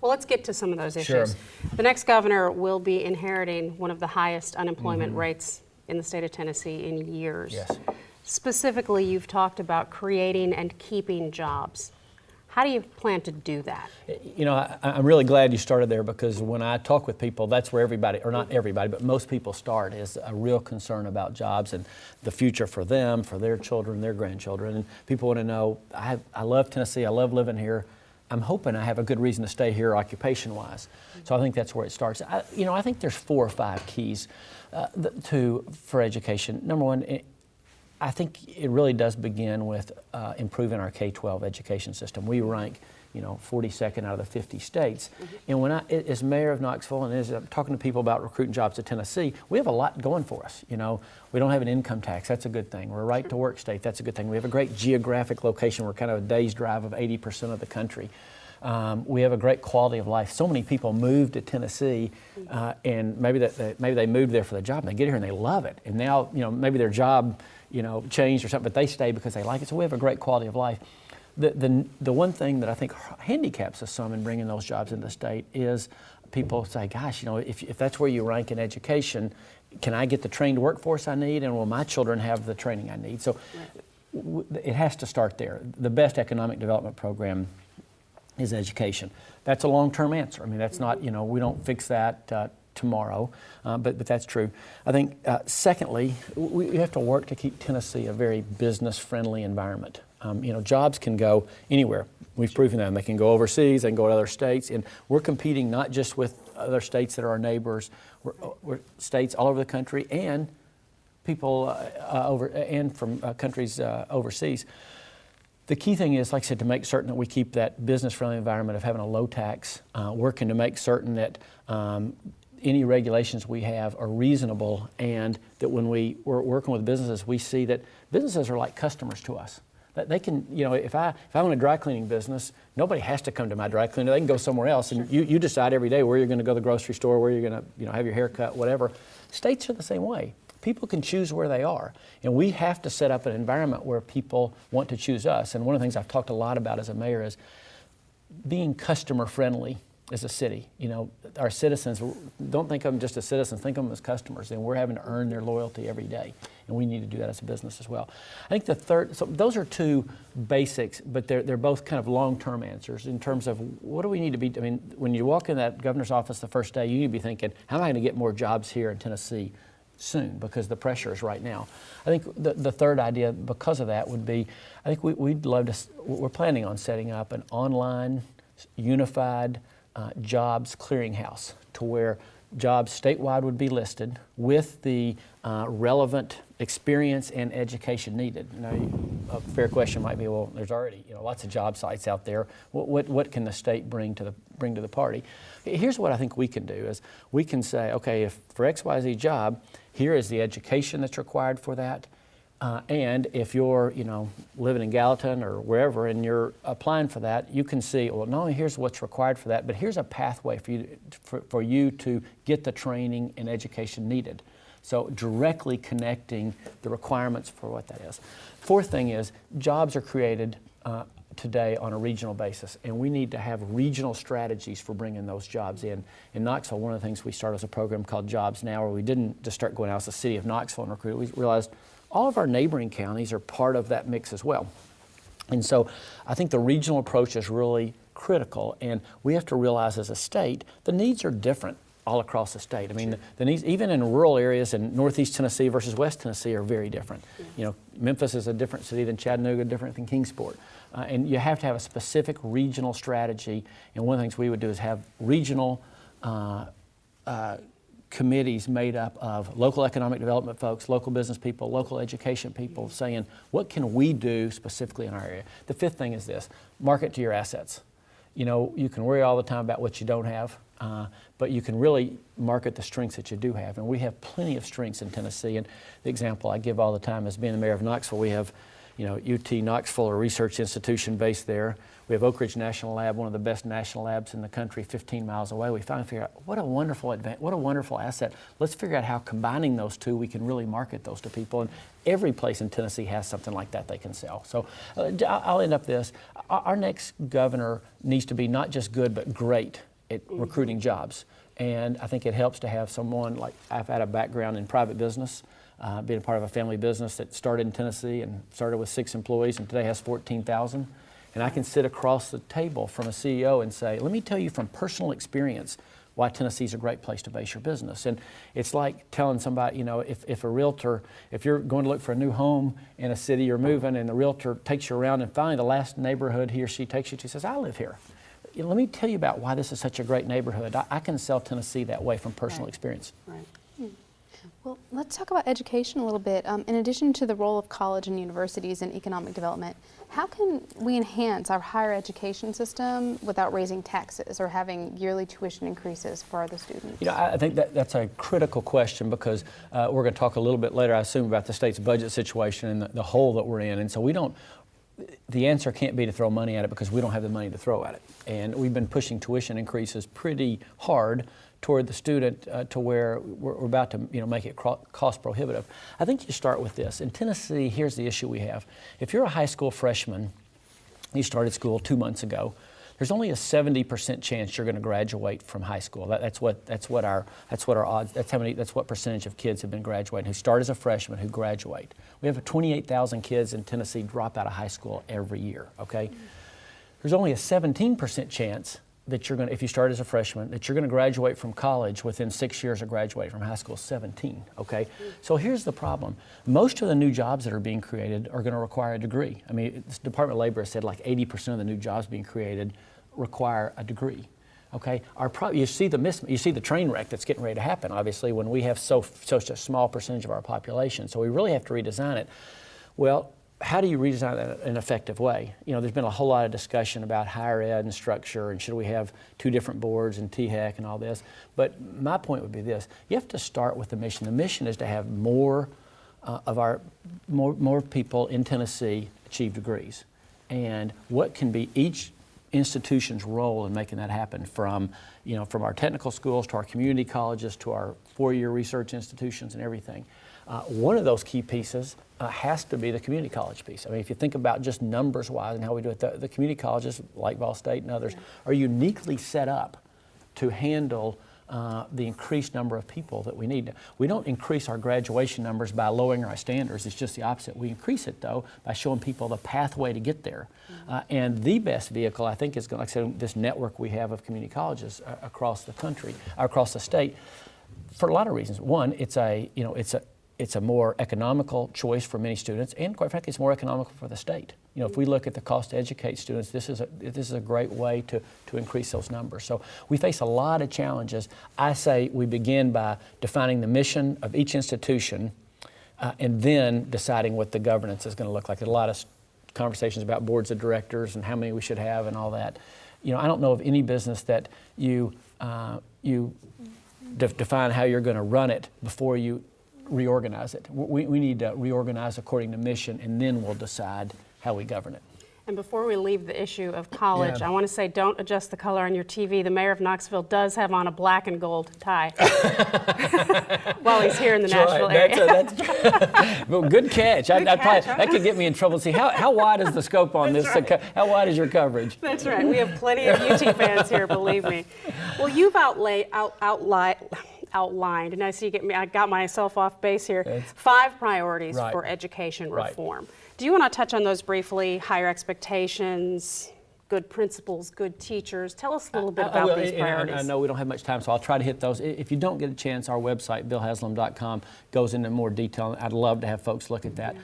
Well, let's get to some of those Sure. issues. The next governor will be inheriting one of the highest unemployment rates in the state of Tennessee in years. Yes. Specifically, you've talked about creating and keeping jobs. How do you plan to do that? You know, I'm really glad you started there, because when I talk with people, that's where everybody, or not everybody, but most people start, is a real concern about jobs and the future for them, for their children, their grandchildren. And people want to know, I love Tennessee, I love living here. I'm hoping I have a good reason to stay here occupation-wise. So I think that's where it starts. I think there's 4 or 5 keys for education. Number one, I think it really does begin with improving our K-12 education system. We rank, 42nd out of the 50 states. And when as mayor of Knoxville, and as I'm talking to people about recruiting jobs to Tennessee, we have a lot going for us. We don't have an income tax. That's a good thing. We're a right-to-work state. That's a good thing. We have a great geographic location. We're kind of a day's drive of 80% of the country. We have a great quality of life. So many people move to Tennessee, and maybe they moved there for the job, and they get here and they love it. And now, maybe their job, changed or something, but they stay because they like it. So we have a great quality of life. The one thing that I think handicaps us some in bringing those jobs into the state is people say, gosh, if that's where you rank in education, can I get the trained workforce I need, and will my children have the training I need? So it has to start there. The best economic development program is education. That's a long-term answer. I mean, that's not, we don't fix that tomorrow, but that's true. I think, secondly, we have to work to keep Tennessee a very business-friendly environment. Jobs can go anywhere. We've proven that. They can go overseas, they can go to other states, and we're competing not just with other states that are our neighbors, we're states all over the country, and people from countries overseas. The key thing is, like I said, to make certain that we keep that business-friendly environment of having a low tax, working to make certain that any regulations we have are reasonable, and that when we're working with businesses, we see that businesses are like customers to us. That they can, if I own a dry cleaning business, nobody has to come to my dry cleaner. They can go somewhere else, and you decide every day where you're going to go to the grocery store, where you're going to have your hair cut, whatever. States are the same way. People can choose where they are, and we have to set up an environment where people want to choose us. And one of the things I've talked a lot about as a mayor is being customer friendly as a city. Our citizens, don't think of them just as citizens, think of them as customers, and we're having to earn their loyalty every day, and we need to do that as a business as well. I think the third, so those are 2 basics, but they're both kind of long-term answers in terms of what do we need to be, when you walk in that governor's office the first day, you need to be thinking, how am I going to get more jobs here in Tennessee soon, because the pressure is right now. I think the third idea because of that would be, I think we're planning on setting up an online, unified jobs clearinghouse, to where jobs statewide would be listed with the relevant experience and education needed. A fair question might be, well, there's already lots of job sites out there. What can the state bring to the party? Here's what I think we can do is we can say, okay, if for XYZ job, here is the education that's required for that. And if you're, living in Gallatin or wherever and you're applying for that, you can see, well, not only here's what's required for that, but here's a pathway for you to get the training and education needed. So directly connecting the requirements for what that is. Fourth thing is, jobs are created today on a regional basis, and we need to have regional strategies for bringing those jobs in. In Knoxville, one of the things we started was a program called Jobs Now, where we didn't just start going out to the city of Knoxville and recruit. We realized all of our neighboring counties are part of that mix as well. And so I think the regional approach is really critical, and we have to realize as a state, the needs are different all across the state. The needs, even in rural areas in Northeast Tennessee versus West Tennessee, are very different. Memphis is a different city than Chattanooga, different than Kingsport. And you have to have a specific regional strategy. And one of the things we would do is have regional committees made up of local economic development folks, local business people, local education people, saying, what can we do specifically in our area? The fifth thing is this: market to your assets. You can worry all the time about what you don't have, but you can really market the strengths that you do have. And we have plenty of strengths in Tennessee. And the example I give all the time is being the mayor of Knoxville. We have, UT Knoxville, a research institution based there. We have Oak Ridge National Lab, one of the best national labs in the country, 15 miles away. We finally figured out what a wonderful asset. Let's figure out how, combining those two, we can really market those to people. And every place in Tennessee has something like that they can sell. So I'll end up this. Our next governor needs to be not just good, but great at recruiting jobs. And I think it helps to have someone like, I've had a background in private business, being a part of a family business that started in Tennessee and started with 6 employees and today has 14,000. And I can sit across the table from a CEO and say, let me tell you from personal experience why Tennessee's a great place to base your business. And it's like telling somebody, you know, if a realtor, if you're going to look for a new home in a city you're moving and the realtor takes you around and finally the last neighborhood he or she takes you to says, I live here. You know, let me tell you about why this is such a great neighborhood. I can sell Tennessee that way from personal experience. Right. Well, let's talk about education a little bit. In addition to the role of college and universities in economic development, how can we enhance our higher education system without raising taxes or having yearly tuition increases for the students? You know, I think that's a critical question because we're going to talk a little bit later, I assume, about the state's budget situation and the hole that we're in. And so the answer can't be to throw money at it because we don't have the money to throw at it. And we've been pushing tuition increases pretty hard toward the student to where we're about to, you know, make it cost prohibitive. I think you start with this. In Tennessee, here's the issue we have. If you're a high school freshman, you started school 2 months ago, there's only a 70% chance you're going to graduate from high school. That's what our odds. That's what percentage of kids have been graduating who start as a freshman who graduate. We have 28,000 kids in Tennessee drop out of high school every year. Okay, there's only a 17% chance that you're going to, if you start as a freshman, that you're going to graduate from college within 6 years of graduating from high school. 17. Okay, so here's the problem. Most of the new jobs that are being created are going to require a degree. I mean, the Department of Labor has said like 80% of the new jobs being created require a degree. Okay, you see the train wreck that's getting ready to happen. Obviously, when we have such a small percentage of our population, so we really have to redesign it. Well, how do you redesign that in an effective way? You know, there's been a whole lot of discussion about higher ed and structure and should we have 2 different boards and THEC and all this. But my point would be this: you have to start with the mission. The mission is to have more people in Tennessee achieve degrees, and what can be each institution's role in making that happen, from our technical schools to our community colleges to our 4-year research institutions and everything. One of those key pieces has to be the community college piece. I mean, if you think about just numbers-wise and how we do it, the community colleges like Ball State and others are uniquely set up to handle the increased number of people that we need. We don't increase our graduation numbers by lowering our standards. It's just the opposite. We increase it, though, by showing people the pathway to get there. And the best vehicle, I think, is, like I said, this network we have of community colleges across the country, across the state, for a lot of reasons. One, it's a more economical choice for many students, and quite frankly, it's more economical for the state. You know, if we look at the cost to educate students, this is a great way to increase those numbers. So we face a lot of challenges. I say we begin by defining the mission of each institution, and then deciding what the governance is going to look like. There's a lot of conversations about boards of directors and how many we should have and all that. You know, I don't know of any business that you define how you're going to run it before you reorganize it. We need to reorganize according to mission, and then we'll decide how we govern it. And before we leave the issue of college, I want to say don't adjust the color on your TV. The mayor of Knoxville does have on a black and gold tie while he's here in the Nashville area. Well, good catch. That could get me in trouble. See, how wide is the scope on this? Right. How wide is your coverage? That's right. We have plenty of UT fans here, believe me. Well, you've outlined, and I see I got myself off base here, 5 priorities for education reform. Do you want to touch on those briefly? Higher expectations, good principals, good teachers. Tell us a little bit about these priorities. I know we don't have much time, so I'll try to hit those. If you don't get a chance, our website, billhaslam.com, goes into more detail. I'd love to have folks look at that.